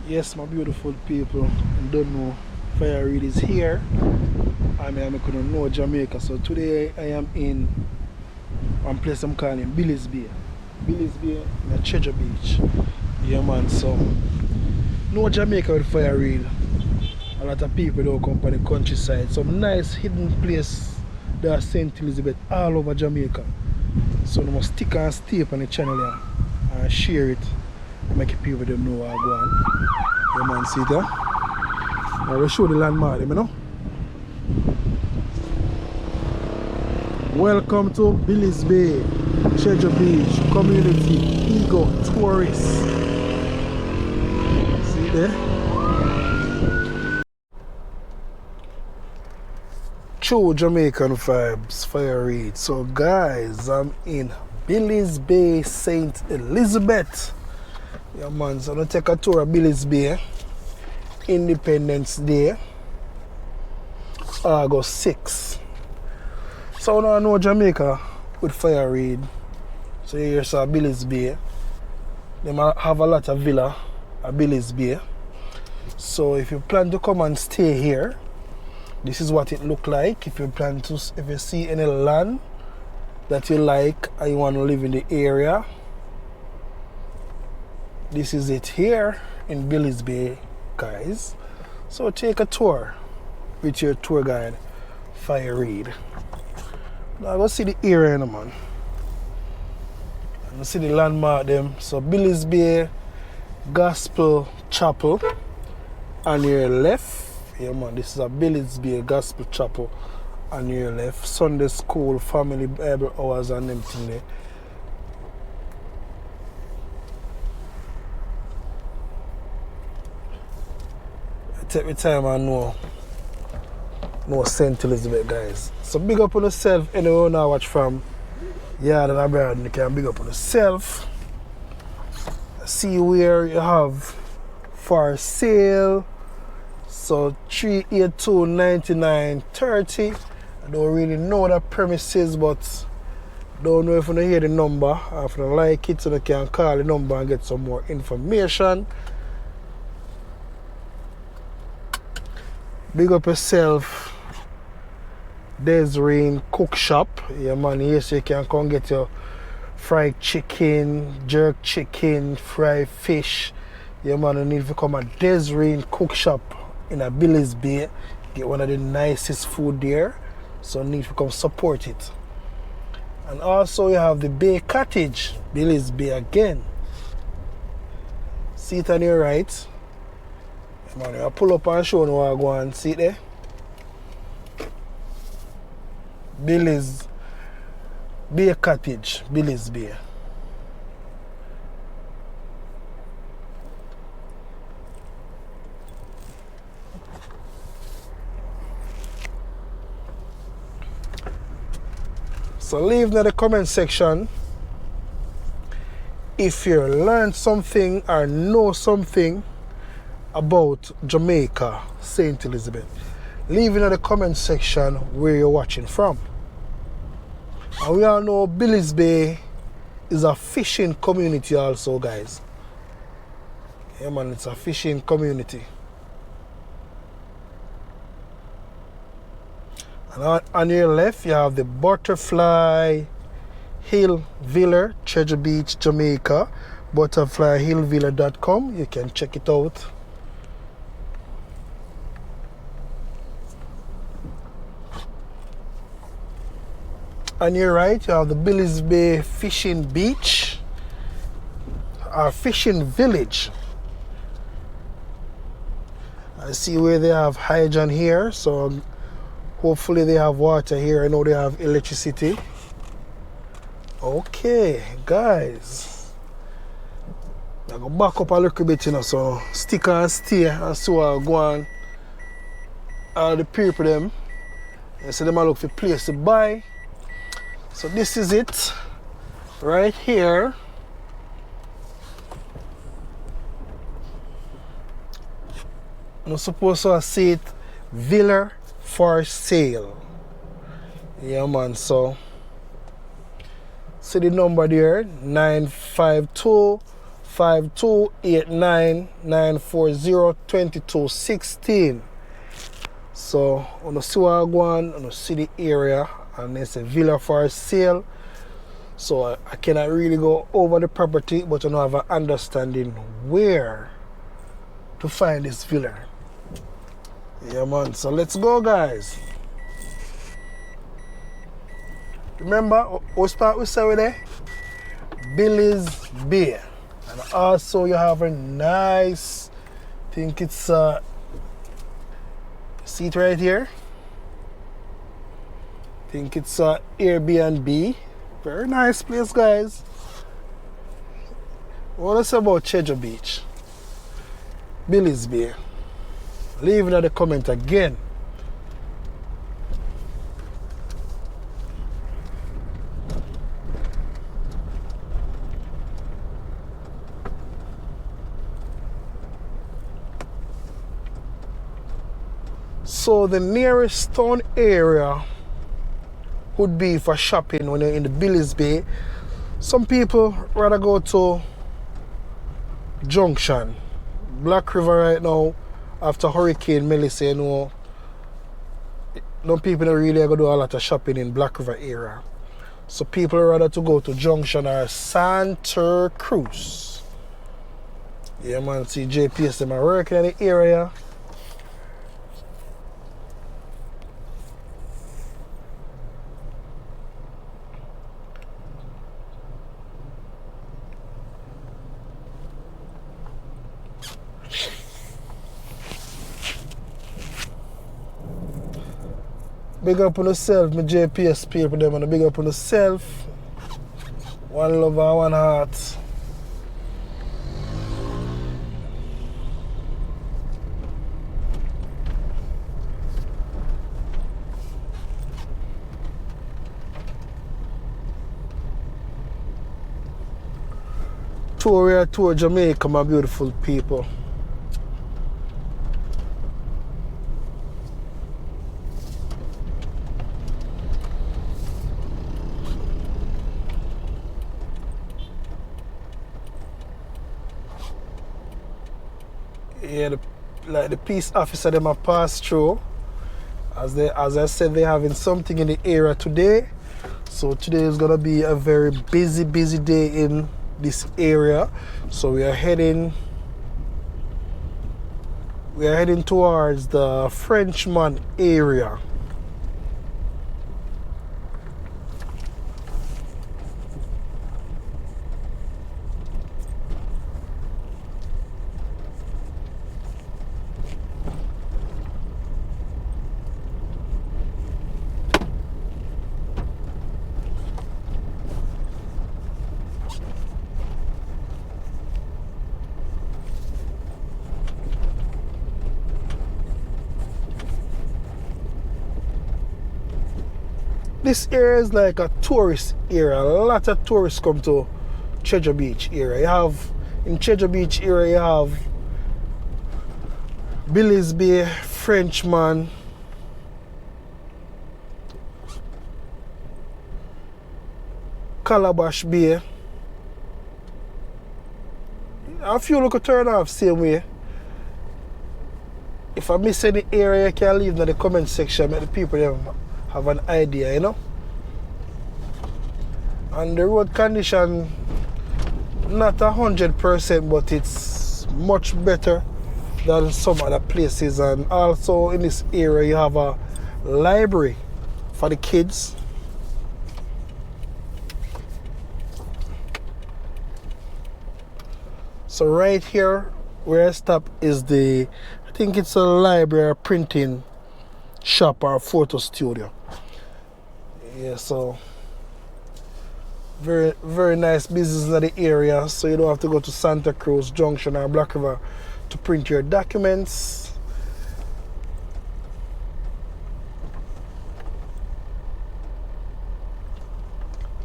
Yes, my beautiful people, I don't know, Fire Reid is here. I couldn't know Jamaica. So today I am in one place I'm calling Billy's Bay. Billy's Bay in Treasure Beach. Yeah man, so no Jamaica with Fire Reid. A lot of people don't come from the countryside. Some nice hidden place there St. Elizabeth all over Jamaica. So you must stick and stay up on the channel here and share it. Make people them know what I go on. Yeah man, see it there? I will show the landmark them, you know. Welcome to Billy's Bay, Treasure Beach, Community, Ego, Tourists. See there? True Jamaican Vibes, Fire Reid. So guys, I'm in Billy's Bay, St. Elizabeth. Yeah man, so I'm gonna take a tour of Billy's Bay. Independence Day, August 6. So now I know Jamaica with Fire Reid. So here saw Billy's Bay. They have a lot of villa at Billy's Bay. So if you plan to come and stay here, this is what it look like. If you plan to, if you see any land that you like and you want to live in the area, this is it here in Billy's Bay, guys. So take a tour with your tour guide, Fire Reid. Now go see the area, man. And see the landmark them. So Billy's Bay Gospel Chapel on your left. Yeah man, this is a Billy's Bay Gospel Chapel on your left. Sunday school, family Bible hours and them thing there. Take my time and know St. Elizabeth, guys. So big up on yourself. Anyone now watch from Yard and Abroad, you can big up on yourself. See where you have for sale. So 382-9930. I don't really know the premises, but don't know if you hear the number. If you don't like it, so you can call the number and get some more information. Big up yourself, Desiree Cook Shop. Yeah man, here so you can come get your fried chicken, jerk chicken, fried fish. Yeah man, you need to come at Desiree Cook Shop in a Billy's Bay. Get one of the nicest food there. So you need to come support it. And also you have the Bay Cottage, Billy's Bay again. See it on your right. Man, I pull up and show you what I go and see it there. Billy's Bay Cottage, Billy's Bay. So leave in the comment section if you learned something or know something about Jamaica, St. Elizabeth. Leave in the comment section where you're watching from. And we all know Billy's Bay is a fishing community also, guys. Yeah man, it's a fishing community. And on your left you have the Butterfly Hill Villa, Treasure Beach, Jamaica. butterflyhillvilla.com. You can check it out. On your right, you have the Billy's Bay Fishing Beach, or Fishing Village. I see where they have hydrant here, so hopefully they have water here. I know they have electricity. Okay, guys. I go back up a little bit, you know, so stick and stay and see what I go on. All the people them, and so them I look for place to buy. So this is it, right here. I'm supposed to see it, Villa for sale. Yeah man, so see the number there, 952 5289-940-2216. So on the see what I go on the see the area, and there's a villa for sale. So I cannot really go over the property, but I don't have an understanding where to find this villa. Yeah man, so let's go guys. Remember, we start with there? Billy's Beer. And also you have a nice, I think it's seat right here. I think it's Airbnb. Very nice place guys. What is about Treasure Beach? Billy's Beer. Leave it in the comment again. So the nearest town area would be for shopping when you're in the Billy's Bay. Some people rather go to Junction. Black River right now, after Hurricane Melissa, you know, no people don't really go do a lot of shopping in Black River area. So people rather to go to Junction or Santa Cruz. Yeah man, see JPS them are working in the area. Big up on yourself, my JPS people, them, and big up on yourself. One love and one heart. Tour Jamaica, my beautiful people. Yeah, like the peace officer them a pass through. As I said, they're having something in the area today. So today is gonna be a very busy day in this area. So we are heading towards the Frenchman area. This area is like a tourist area. A lot of tourists come to Treasure Beach area. In Treasure Beach area, you have Billy's Bay, Frenchman, Calabash Bay. A few look turn off same way. If I miss any area, you can leave in the comment section. Make the people have an idea, you know. And the road condition not 100%, but it's much better than some other places. And also in this area you have a library for the kids. So right here where I stop is I think it's a library, printing shop or photo studio. Yeah, so very nice business in the area, so you don't have to go to Santa Cruz, Junction or Black River to print your documents.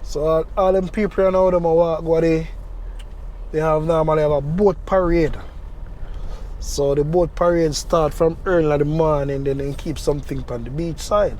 So all them people now them walk what they normally have a boat parade. So the boat parade start from early in the morning, then they keep something on the beach side.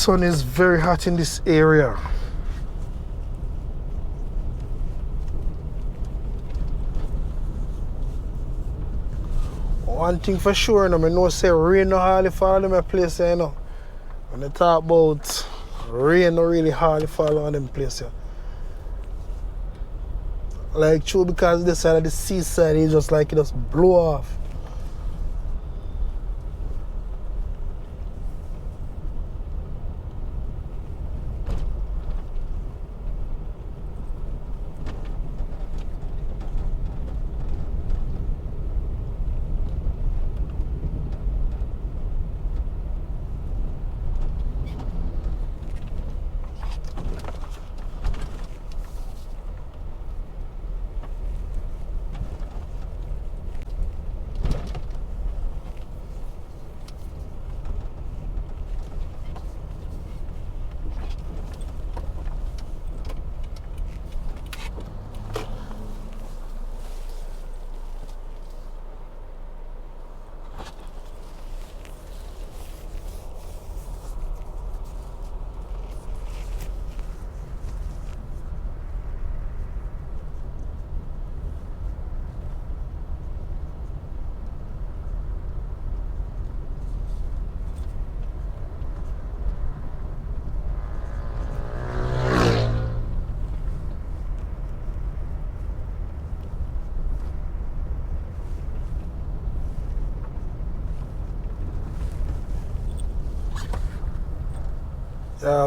sun is very hot in this area. One thing for sure, I know say rain no hardly fall in my place, you know. When they talk about rain no really hardly fall on them place, yeah. Like true, because this side of the seaside is just like it just blow off.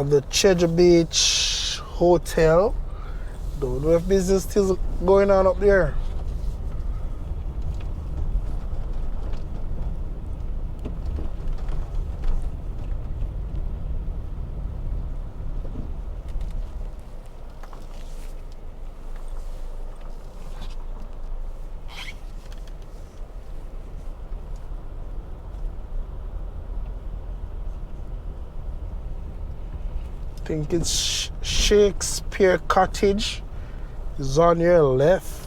The Treasure Beach Hotel. Don't know if business still going on up there. I think it's Shakespeare Cottage. It's on your left.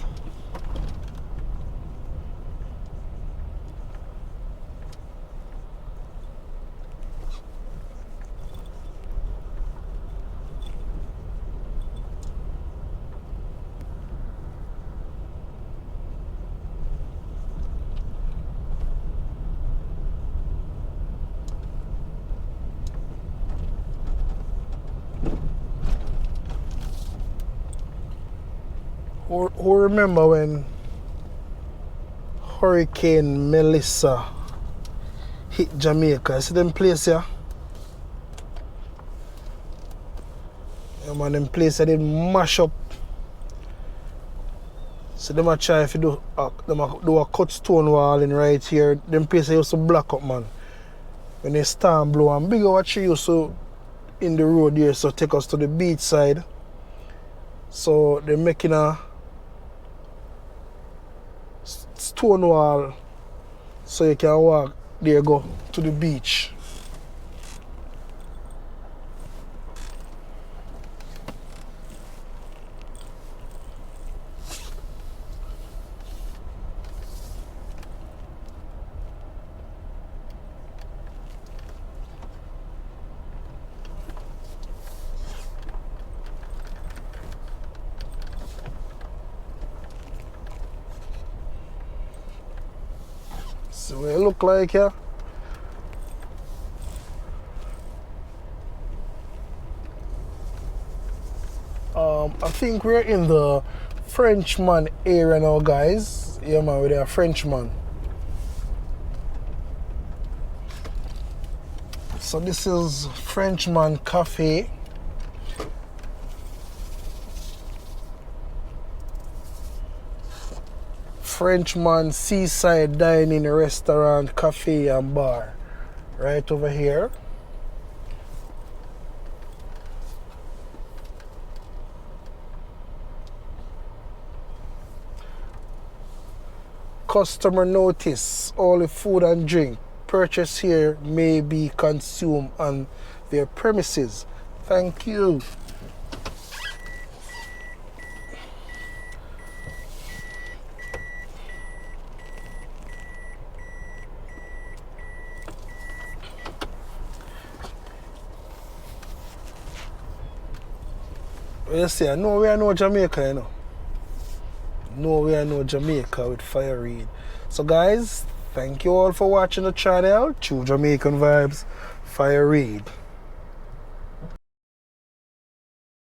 Who remember when Hurricane Melissa hit Jamaica? See them place here? Yeah, man, them place they mash up. So them a try to do a cut stone wall in right here. Them place used to block up, man. When the storm blow and big over tree used to in the road here, so take us to the beach side. So they're making a stone wall so you can walk there, go to the beach. See what it look like here. I think we're in the Frenchman area now, guys. Yeah, man, we're there, Frenchman. So this is Frenchman Cafe. Frenchman Seaside Dining Restaurant, Cafe and Bar. Right over here. Customer notice, all the food and drink purchased here may be consumed on their premises. Thank you. What you say? No, we are no Jamaica, you know. No, we are no Jamaica with Fire Reid. So guys, thank you all for watching the channel. True Jamaican Vibes, Fire Reid.